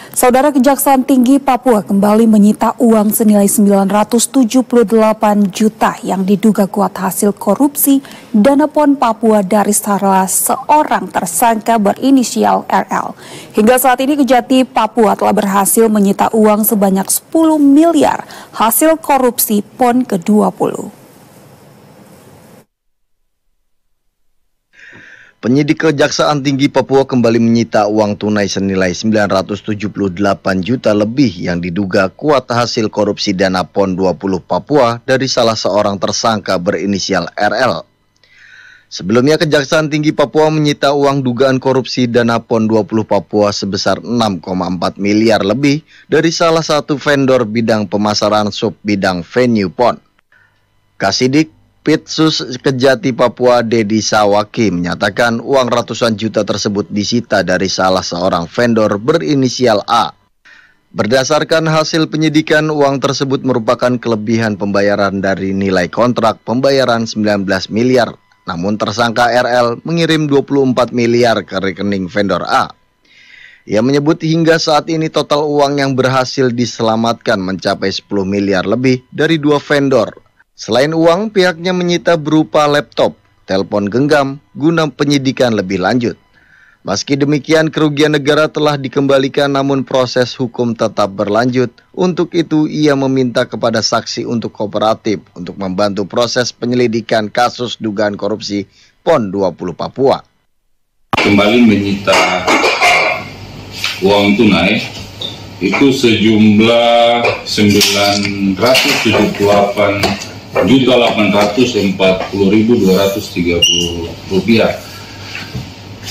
Saudara, Kejaksaan Tinggi Papua kembali menyita uang senilai 978 juta yang diduga kuat hasil korupsi dana PON Papua dari salah seorang tersangka berinisial RL. Hingga saat ini Kejati Papua telah berhasil menyita uang sebanyak 10 miliar hasil korupsi PON ke-20. Penyidik Kejaksaan Tinggi Papua kembali menyita uang tunai senilai 978 juta lebih yang diduga kuat hasil korupsi dana PON 20 Papua dari salah seorang tersangka berinisial RL. Sebelumnya Kejaksaan Tinggi Papua menyita uang dugaan korupsi dana PON 20 Papua sebesar 6,4 miliar lebih dari salah satu vendor bidang pemasaran sub bidang venue PON. Kasidik Pitsus Kejati Papua Dedi Sawaki menyatakan uang ratusan juta tersebut disita dari salah seorang vendor berinisial A. Berdasarkan hasil penyidikan, uang tersebut merupakan kelebihan pembayaran dari nilai kontrak pembayaran 19 miliar. Namun tersangka RL mengirim 24 miliar ke rekening vendor A. Ia menyebut hingga saat ini total uang yang berhasil diselamatkan mencapai 10 miliar lebih dari dua vendor. Selain uang, pihaknya menyita berupa laptop, telepon genggam, guna penyidikan lebih lanjut. Meski demikian, kerugian negara telah dikembalikan namun proses hukum tetap berlanjut. Untuk itu, ia meminta kepada saksi untuk kooperatif untuk membantu proses penyelidikan kasus dugaan korupsi PON 20 Papua. Kembali menyita uang tunai itu sejumlah 978.840.230 rupiah.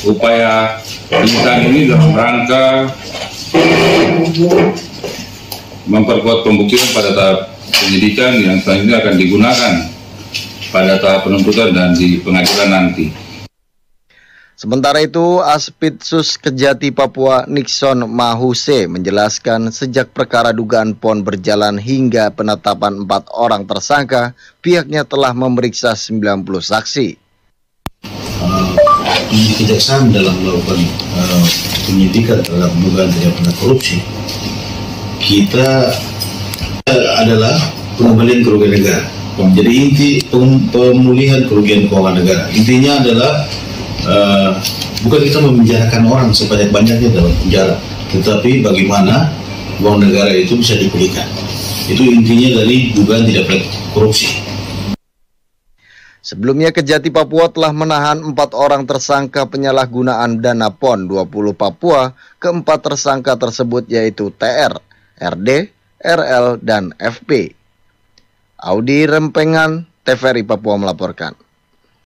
Upaya penyitaan ini dalam rangka memperkuat pembuktian pada tahap penyidikan yang selanjutnya akan digunakan pada tahap penuntutan dan di pengadilan nanti. Sementara itu, Aspitsus Kejati Papua Nixon Mahuse menjelaskan sejak perkara dugaan PON berjalan hingga penetapan 4 orang tersangka, pihaknya telah memeriksa 90 saksi. Kejaksaan dalam melakukan penyidikan terhadap dugaan tindak pidana korupsi, kita adalah pengembalian kerugian negara. Jadi inti pemulihan kerugian keuangan negara. Intinya adalah bukan kita memenjarakan orang sebanyak-banyaknya dalam penjara, tetapi bagaimana uang negara itu bisa dipulihkan. Itu intinya dari dugaan tidak pidana korupsi. Sebelumnya Kejati Papua telah menahan 4 orang tersangka penyalahgunaan dana PON 20 Papua. Keempat tersangka tersebut yaitu TR, RD, RL, dan FP. Audi Rempengan, TVRI Papua melaporkan.